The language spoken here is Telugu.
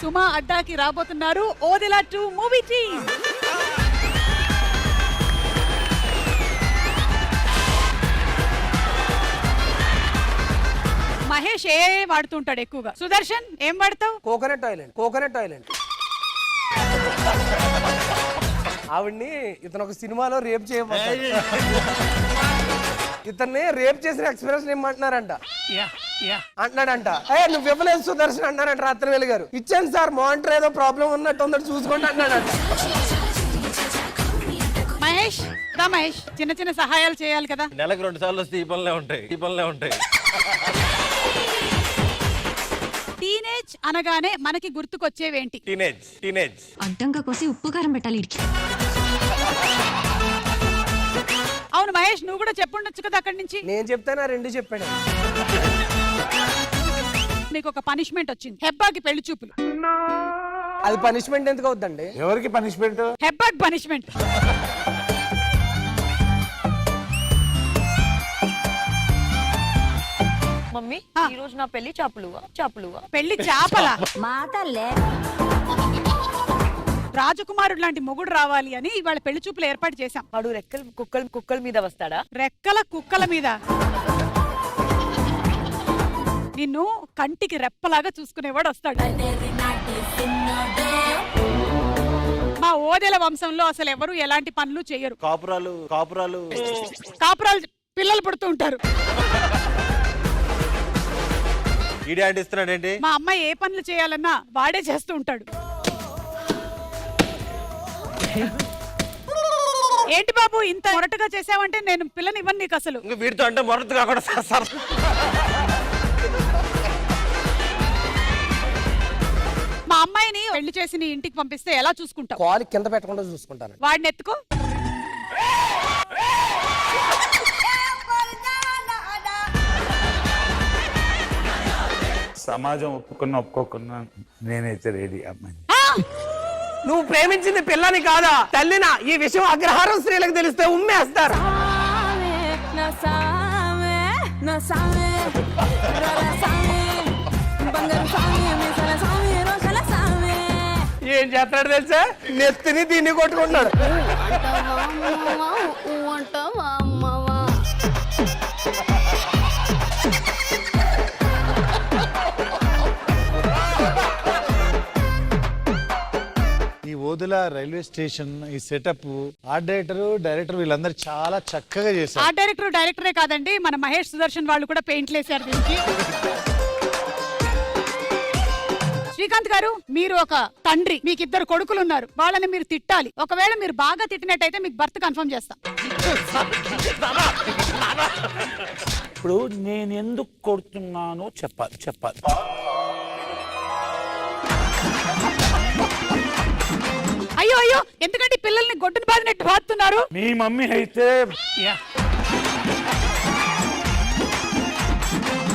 సుమా అడ్డాకి రాబోతున్నారు ఓదెల 2 మూవీ టీమ్. మహేష్ ఏ వాడుతుంటాడు ఎక్కువగా? సుదర్శన్ ఏం వాడతావు? Coconut oil. ఆవిడ్ని ఇతను ఒక సినిమాలో రేప్ చేయబోతాడు. ఇతన్ని రేప్ చేసిన ఎక్స్ప్రెషన్ ఏమంటున్నారంట అంటున్నాడంట. నువ్వు ఇవ్వలేదు సుదర్శన్ అన్నారంట రాత్రివేలు గారు. ఇచ్చాను సార్, మానిటర్ ఏదో ప్రాబ్లం ఉన్నట్టు ఉందని చూసుకోండి అన్నాడంట. మహేష్ మహేష్ చిన్న చిన్న సహాయాలు చేయాలి కదా. నెలకు 2 సార్లు వస్తే ఈ పనులే ఉంటాయి. టీనేజ్ అనగానే మనకి గుర్తుకొచ్చేవేంటి? టీనేజ్ అడ్డంగా కోసి ఉప్పు కారం పెట్టాలి ఇడికి. అవును మహేష్, నువ్వు కూడా చెప్పుండొచ్చు కదా అక్కడి నుంచి. నేను చెప్తాను, 2 చెప్పాడు. నీకు ఒక పనిష్మెంట్ వచ్చింది, హెబ్బాకి పెళ్లి చూపులు. అది పనిష్మెంట్ ఎందుకు అవుతుందండి? ఎవరికి పనిష్మెంట్? హెబ్బాకి పనిష్మెంట్. మమ్మీ ఈ రోజు నా పెళ్లి చాపలుగా. పెళ్లి చాపలా? మా తల్లే. రాజకుమారుడు లాంటి మొగుడు రావాలి అని ఇవాళ పెళ్లి చూపులు ఏర్పాటు చేశాం. వాడు రెక్కలు కుక్కల మీద వస్తాడా? రెక్కల కుక్కల మీద. నిన్ను కంటికి రెప్పలాగా చూసుకునేవాడు వస్తాడు. మా ఓదెల వంశంలో అసలు ఎవరు ఎలాంటి పనులు చేయరు. కాపురాలు పిల్లలు పుడుతూ ఉంటారు. ఇస్తున్నాడేంటి? మా అమ్మాయి ఏ పనులు చేయాలన్నా వాడే చేస్తూ ఉంటాడు. ఏంటి బాబు ఇంత మొరటుగా చేసావంటే నేను పిల్లని ఇవ్వను నీకు అసలు. వీటితో అంటే మొరటు కాకుండా సార్. మా అమ్మాయిని పెళ్లి చేసి నీ ఇంటికి పంపిస్తే ఎలా చూసుకుంటావు? కాలు కింద పెట్టకుండా చూసుకుంటాను. వాడిని ఎత్తుకో. సమాజం ఒప్పుకోకున్నా నేనైతే రెడీ అమ్మాయి. నువ్వు ప్రేమించింది పిల్లని కాదా తల్లినా? ఈ విషయం అగ్రహారం స్త్రీలకు తెలిస్తే ఉమ్మేస్తారు. ఏం చేస్తాడు తెలుసా? నెత్తిని దీన్ని కొట్టుకుంటాడు. ఈ ఓదెల రైల్వే స్టేషన్, ఈ సెటప్, ఆర్ట్ డైరెక్టర్ వీళ్ళందరూ చాలా చక్కగా చేశారు. ఆర్ట్ డైరెక్టరే కాదండి, మన మహేష్ సుదర్శన్ వాళ్ళు కూడా పెయింట్లు వేశారు దీనికి. శ్రీకాంత్ గారు, మీరు ఒక తండ్రి, మీకు 2 కొడుకులు ఉన్నారు. వాళ్ళని మీరు తిట్టాలి. ఒకవేళ మీరు బాగా తిట్టినట్టయితే మీకు బర్త్ కన్ఫర్మ్ చేస్తా. ఇప్పుడు నేను ఎందుకు కొడుతున్నానో చెప్పాలి. అయ్యో ఎందుకంటే పిల్లల్ని గొడ్డును బాదినట్టు బాదుతున్నారు. మీ మమ్మీ అయితే